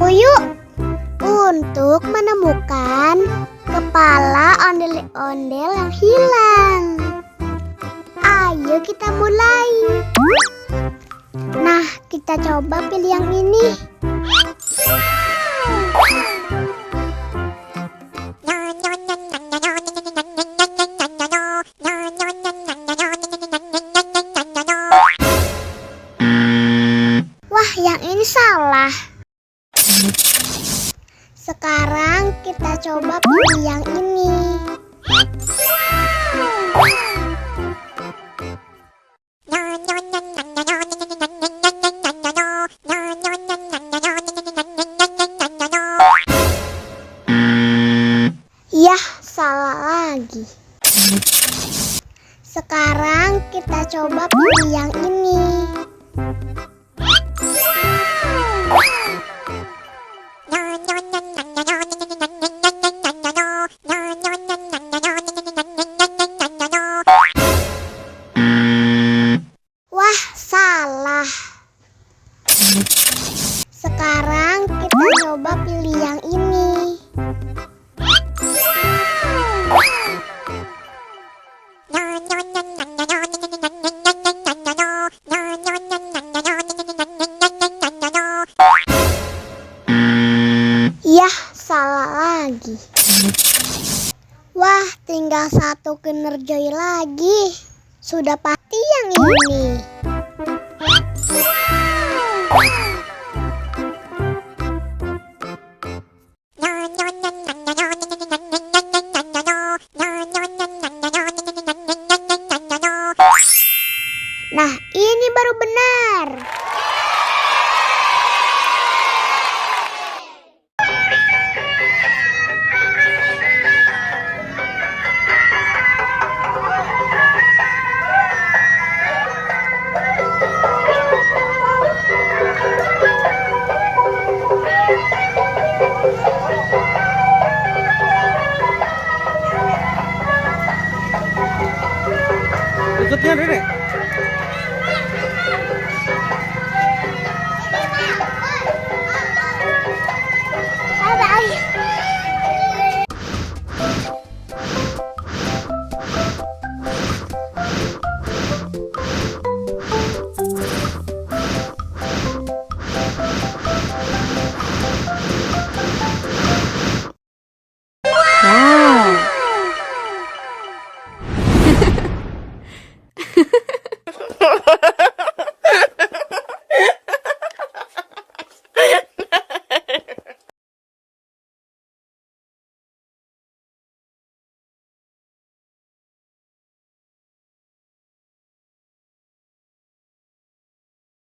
aku yuk untuk menemukan kepala ondel-ondel yang hilang. Ayo kita mulai. Nah, kita coba pilih yang ini. Wah, yang ini salah. Sekarang kita coba pilih yang ini. Yah, salah lagi. Sekarang kita coba pilih yang ini. Wah, salah. Sekarang kita coba pilih yang ini. Yah, salah lagi. Wah, tinggal satu Kinder Joy lagi. Sudah pasti yang ini.